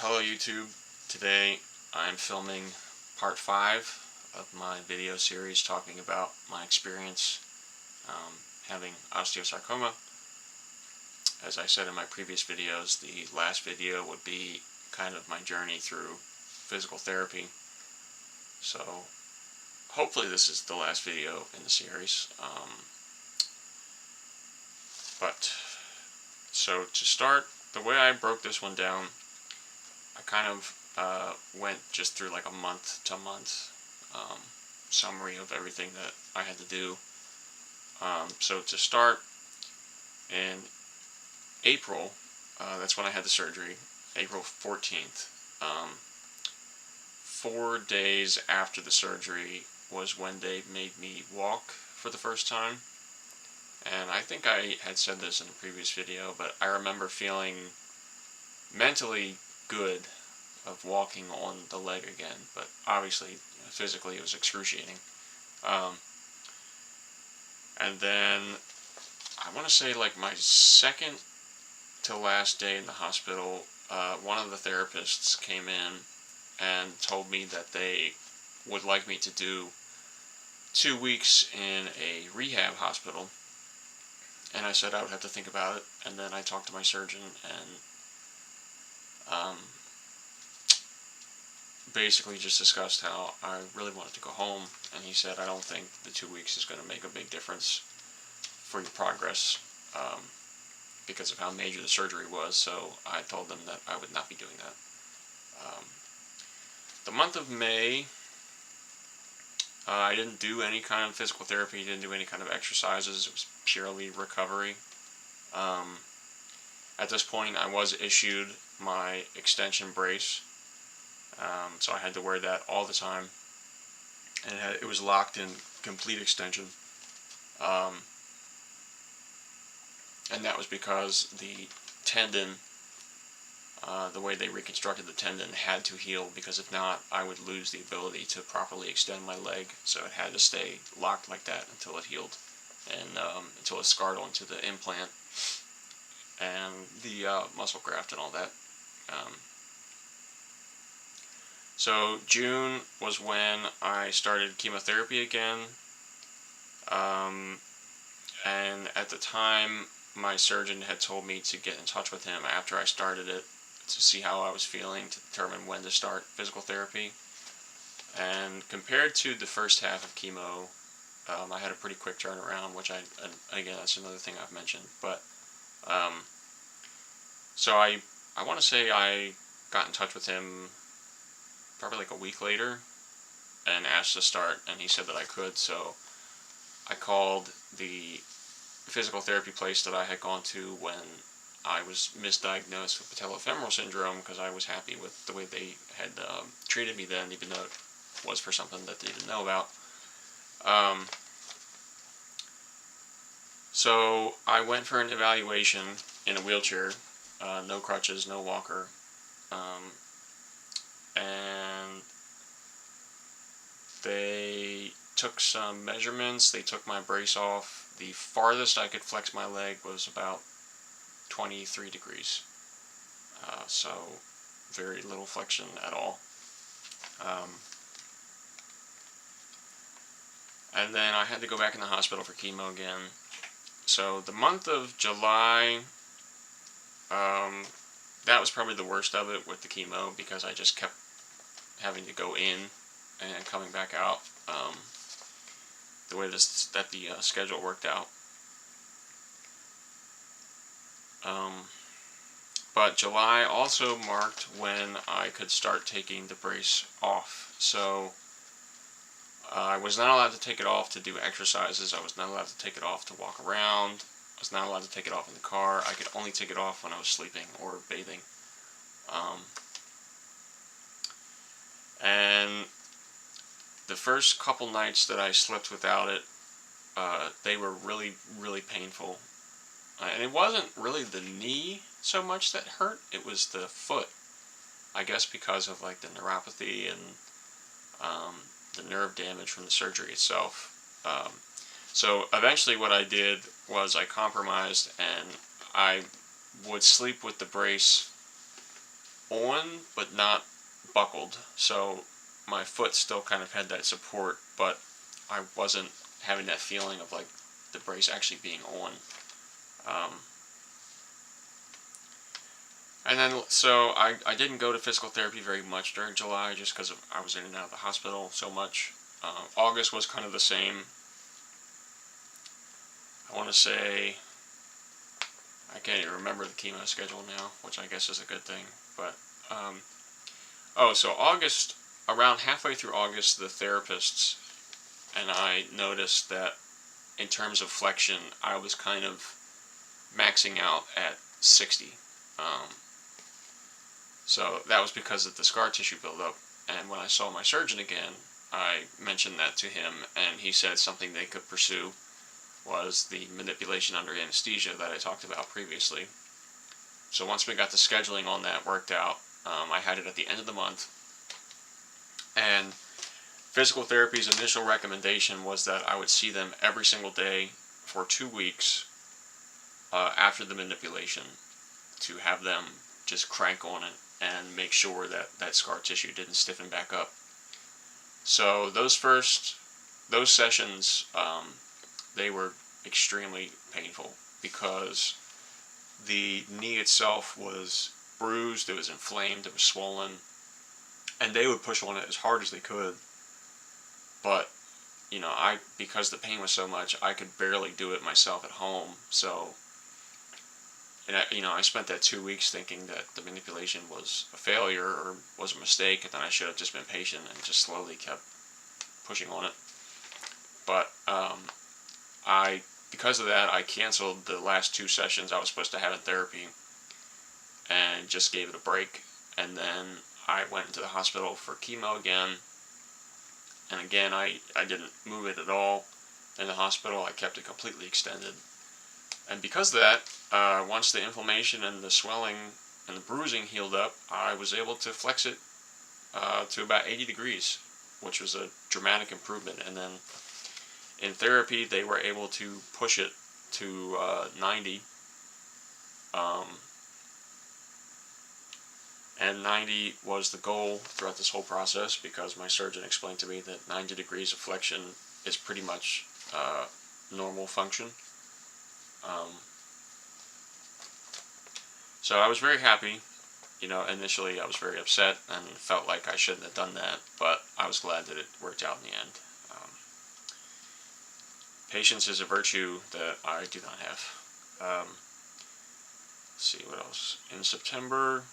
Hello YouTube. Today I'm filming part 5 of my video series talking about my experience having osteosarcoma. As I said in my previous videos, the last video would be kind of my journey through physical therapy. So hopefully this is the last video in the series. So to start, the way I broke this one down, I kind of went just through like a month-to-month summary of everything that I had to do. So to start, in April, that's when I had the surgery, April 14th. 4 days after the surgery was when they made me walk for the first time. And I think I had said this in a previous video, but I remember feeling mentally good of walking on the leg again, but obviously, physically it was excruciating. And then I want to say like my second to last day in the hospital, one of the therapists came in and told me that they would like me to do 2 weeks in a rehab hospital. And I said I would have to think about it, and then I talked to my surgeon and basically just discussed how I really wanted to go home, and he said I don't think the 2 weeks is going to make a big difference for your progress because of how major the surgery was, so I told them that I would not be doing that. The month of May, I didn't do any kind of physical therapy, didn't do any kind of exercises, it was purely recovery. At this point I was issued my extension brace, so I had to wear that all the time, and it was locked in complete extension, and that was because the tendon, the way they reconstructed the tendon, had to heal, because if not I would lose the ability to properly extend my leg, so it had to stay locked like that until it healed, and until it scarred onto the implant and the muscle graft and all that. So June was when I started chemotherapy again, and at the time my surgeon had told me to get in touch with him after I started it to see how I was feeling, to determine when to start physical therapy. And compared to the first half of chemo, I had a pretty quick turnaround, which again, that's another thing I've mentioned. But so I want to say I got in touch with him probably like a week later and asked to start, and he said that I could. So I called the physical therapy place that I had gone to when I was misdiagnosed with patellofemoral syndrome, because I was happy with the way they had treated me then, even though it was for something that they didn't know about. So I went for an evaluation in a wheelchair, no crutches, no walker, and they took some measurements. They took my brace off. The farthest I could flex my leg was about 23 degrees, so very little flexion at all. And then I had to go back in the hospital for chemo again. So the month of July, that was probably the worst of it with the chemo, because I just kept having to go in and coming back out, the way that the schedule worked out. But July also marked when I could start taking the brace off. So I was not allowed to take it off to do exercises. I was not allowed to take it off to walk around. I was not allowed to take it off in the car. I could only take it off when I was sleeping or bathing. And the first couple nights that I slept without it, they were really, really painful. And it wasn't really the knee so much that hurt, it was the foot. I guess because of like the neuropathy and the nerve damage from the surgery itself. So eventually what I did was I compromised, and I would sleep with the brace on, but not buckled. So my foot still kind of had that support, but I wasn't having that feeling of like the brace actually being on. And then, so I didn't go to physical therapy very much during July just because I was in and out of the hospital so much. August was kind of the same. I want to say, I can't even remember the chemo schedule now, which I guess is a good thing. But, so August, around halfway through August, the therapists and I noticed that in terms of flexion, I was kind of maxing out at 60. So that was because of the scar tissue buildup. And when I saw my surgeon again, I mentioned that to him, and he said something they could pursue was the manipulation under anesthesia that I talked about previously. So once we got the scheduling on that worked out, I had it at the end of the month. And physical therapy's initial recommendation was that I would see them every single day for 2 weeks after the manipulation to have them just crank on it and make sure that that scar tissue didn't stiffen back up. So those sessions, they were extremely painful because the knee itself was bruised, it was inflamed, it was swollen, and they would push on it as hard as they could. But, because the pain was so much, I could barely do it myself at home. So, I spent that 2 weeks thinking that the manipulation was a failure or was a mistake, and then I should have just been patient and just slowly kept pushing on it. But because of that, I canceled the last 2 sessions I was supposed to have in therapy and just gave it a break. And then I went into the hospital for chemo again. And again, I didn't move it at all in the hospital. I kept it completely extended. And because of that, once the inflammation and the swelling and the bruising healed up, I was able to flex it to about 80 degrees, which was a dramatic improvement. And then in therapy, they were able to push it to 90. And 90 was the goal throughout this whole process because my surgeon explained to me that 90 degrees of flexion is pretty much normal function. So I was very happy. Initially I was very upset and felt like I shouldn't have done that, but I was glad that it worked out in the end. Patience is a virtue that I do not have. Let's see what else. In September,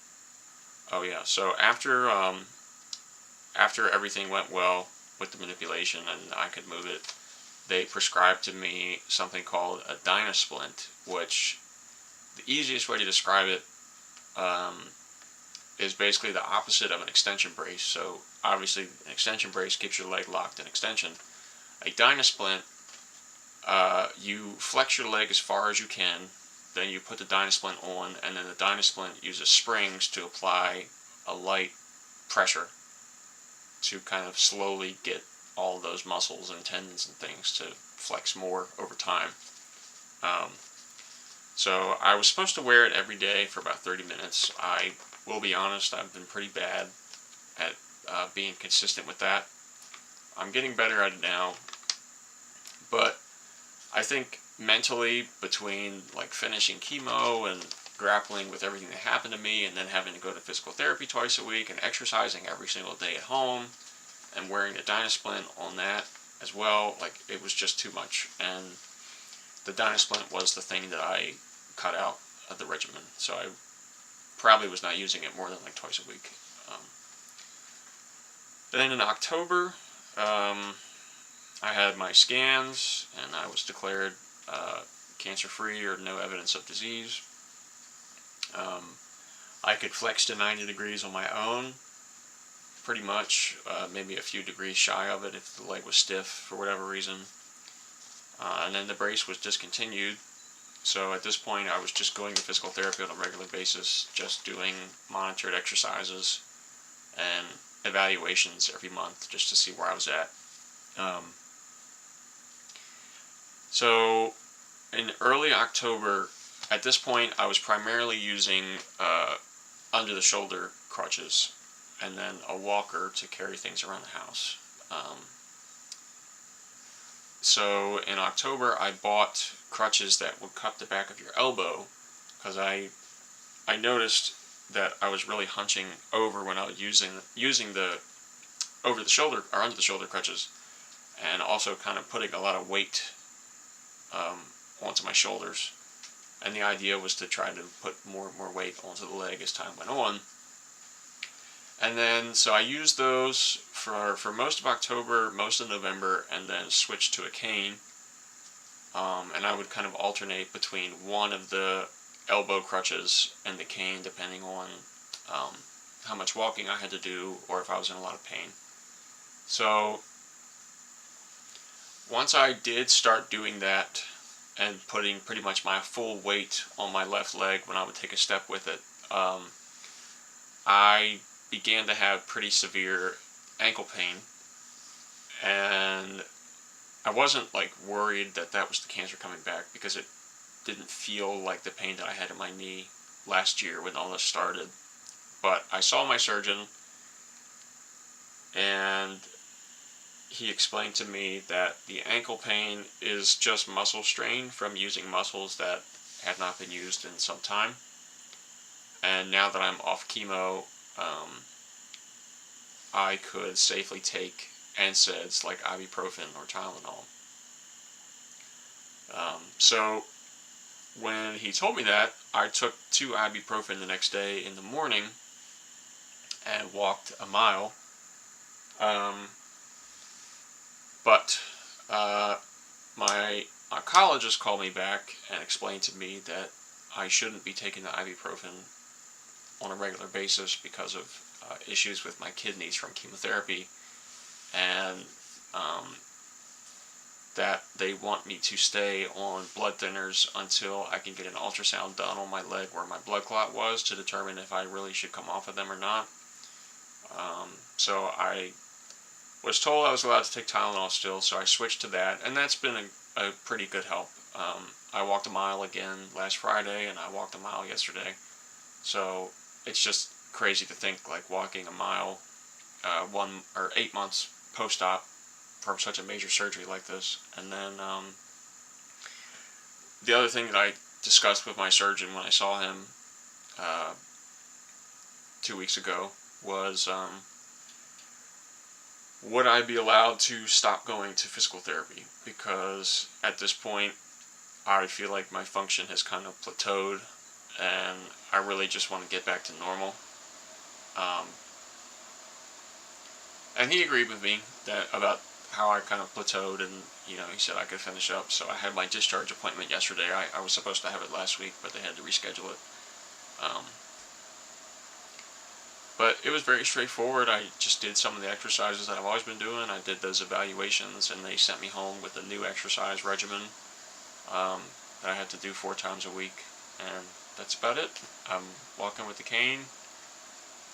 so after everything went well with the manipulation and I could move it, they prescribed to me something called a Dyna Splint, which the easiest way to describe it is basically the opposite of an extension brace. So obviously an extension brace keeps your leg locked in extension. A Dyna Splint, you flex your leg as far as you can, then you put the Dyna Splint on, and then the Dyna Splint uses springs to apply a light pressure to kind of slowly get all those muscles and tendons and things to flex more over time. So I was supposed to wear it every day for about 30 minutes. I will be honest, I've been pretty bad at being consistent with that. I'm getting better at it now, but I think mentally, between like finishing chemo and grappling with everything that happened to me and then having to go to physical therapy twice a week and exercising every single day at home and wearing the Dyna Splint on that as well, like it was just too much. And the Dyna Splint was the thing that I cut out of the regimen, so I probably was not using it more than like twice a week. Then in October, I had my scans and I was declared cancer-free or no evidence of disease. I could flex to 90 degrees on my own, pretty much, maybe a few degrees shy of it if the leg was stiff for whatever reason. And then the brace was discontinued, so at this point I was just going to physical therapy on a regular basis, just doing monitored exercises and evaluations every month just to see where I was at. So in early October, at this point I was primarily using under the shoulder crutches, and then a walker to carry things around the house. So in October, I bought crutches that would cup the back of your elbow, because I noticed that I was really hunching over when I was using the over the shoulder or under the shoulder crutches, and also kind of putting a lot of weight onto my shoulders. And the idea was to try to put more and more weight onto the leg as time went on. And then, so I used those for most of October, most of November, and then switched to a cane. And I would kind of alternate between one of the elbow crutches and the cane, depending on how much walking I had to do or if I was in a lot of pain. So once I did start doing that and putting pretty much my full weight on my left leg when I would take a step with it, I began to have pretty severe ankle pain, and I wasn't like worried that that was the cancer coming back, because it didn't feel like the pain that I had in my knee last year when all this started. But I saw my surgeon, and he explained to me that the ankle pain is just muscle strain from using muscles that have not been used in some time. And now that I'm off chemo, I could safely take NSAIDs like ibuprofen or Tylenol. So when he told me that, I took 2 ibuprofen the next day in the morning and walked a mile. But my oncologist called me back and explained to me that I shouldn't be taking the ibuprofen on a regular basis because of issues with my kidneys from chemotherapy, and that they want me to stay on blood thinners until I can get an ultrasound done on my leg where my blood clot was, to determine if I really should come off of them or not. So I was told I was allowed to take Tylenol still, so I switched to that, and that's been a pretty good help. I walked a mile again last Friday, and I walked a mile yesterday. So it's just crazy to think, like, walking a mile 1 or 8 months post-op from such a major surgery like this. And then the other thing that I discussed with my surgeon when I saw him 2 weeks ago was, would I be allowed to stop going to physical therapy? Because at this point, I feel like my function has kind of plateaued, and I really just want to get back to normal. And he agreed with me that about how I kind of plateaued, and he said I could finish up. So I had my discharge appointment yesterday. I was supposed to have it last week, but they had to reschedule it. But it was very straightforward. I just did some of the exercises that I've always been doing. I did those evaluations, and they sent me home with a new exercise regimen that I had to do 4 times a week, and that's about it. I'm walking with the cane.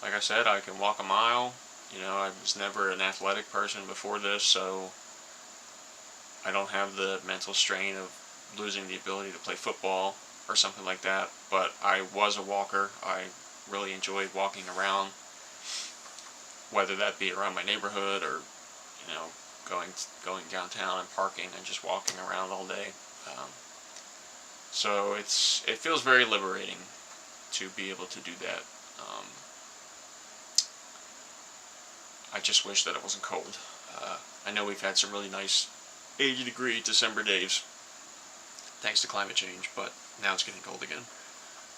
Like I said, I can walk a mile. I was never an athletic person before this, so I don't have the mental strain of losing the ability to play football or something like that. But I was a walker. I really enjoyed walking around, whether that be around my neighborhood or going downtown and parking and just walking around all day. So it feels very liberating to be able to do that. I just wish that it wasn't cold. I know we've had some really nice 80-degree December days thanks to climate change, but now it's getting cold again.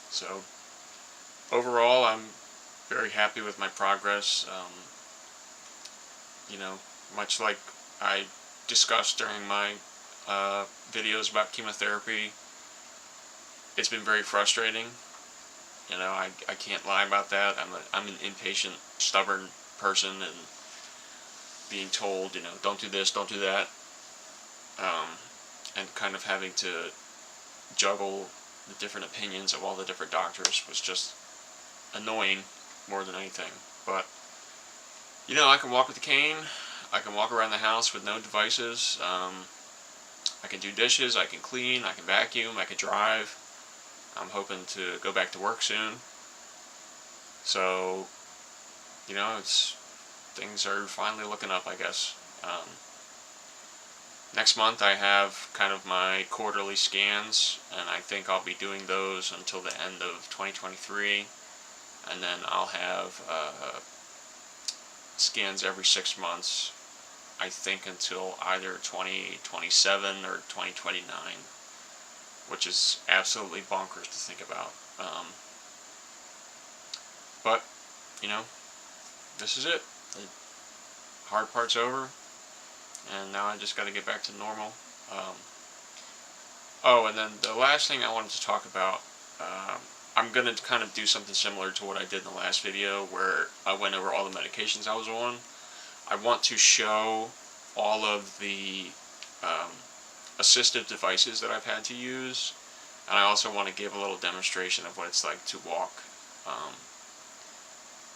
So overall, I'm very happy with my progress. Much like I discussed during my videos about chemotherapy, it's been very frustrating. I can't lie about that. I'm an impatient, stubborn person, and being told, don't do this, don't do that, and kind of having to juggle the different opinions of all the different doctors was just annoying more than anything. But I can walk with the cane. I can walk around the house with no devices. I can do dishes, I can clean, I can vacuum, I can drive. I'm hoping to go back to work soon. So, you know, things are finally looking up, I guess. Next month I have kind of my quarterly scans, and I think I'll be doing those until the end of 2023, and then I'll have scans every 6 months, I think until either 2027 or 2029, which is absolutely bonkers to think about. But, you know, this is it. The hard part's over, and now I just got to get back to normal. Oh, and then the last thing I wanted to talk about, I'm going to kind of do something similar to what I did in the last video where I went over all the medications I was on. I want to show all of the assistive devices that I've had to use, and I also want to give a little demonstration of what it's like to walk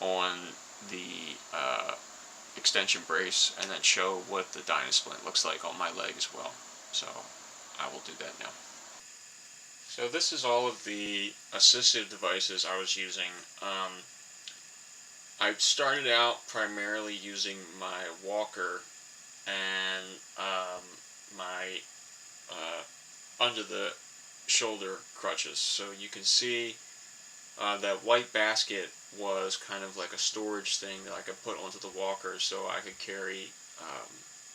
on the extension brace, and then show what the Dyna Splint looks like on my leg as well. So I will do that now. So this is all of the assistive devices I was using. I started out primarily using my walker and my under the shoulder crutches. So you can see that white basket was kind of like a storage thing that I could put onto the walker so I could carry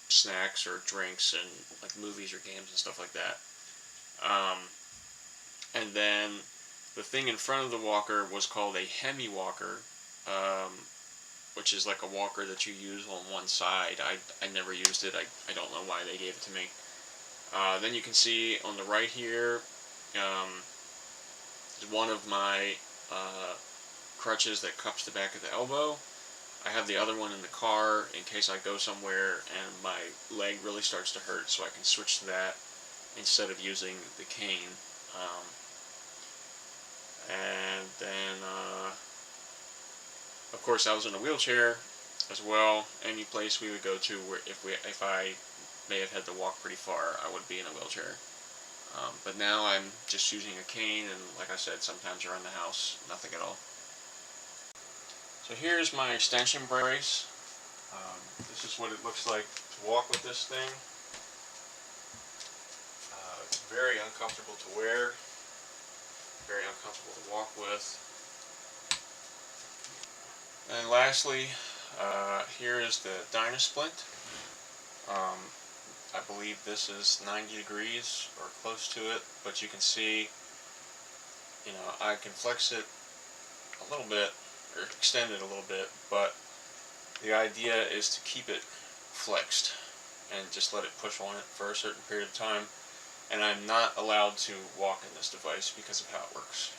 snacks or drinks and like movies or games and stuff like that. And then the thing in front of the walker was called a Hemi Walker, which is like a walker that you use on one side. I never used it. I don't know why they gave it to me. Then you can see on the right here is one of my crutches that cups the back of the elbow. I have the other one in the car in case I go somewhere and my leg really starts to hurt, so I can switch to that instead of using the cane. And then, of course, I was in a wheelchair as well. Any place we would go to, where if I may have had to walk pretty far, I would be in a wheelchair. But now I'm just using a cane, and like I said, sometimes around the house, nothing at all. So here's my extension brace. This is what it looks like to walk with this thing. It's very uncomfortable to wear, very uncomfortable to walk with. And lastly, here is the Dyna Splint. I believe this is 90 degrees or close to it, but you can see, you know, I can flex it a little bit or extend it a little bit, but the idea is to keep it flexed and just let it push on it for a certain period of time. And I'm not allowed to walk in this device because of how it works.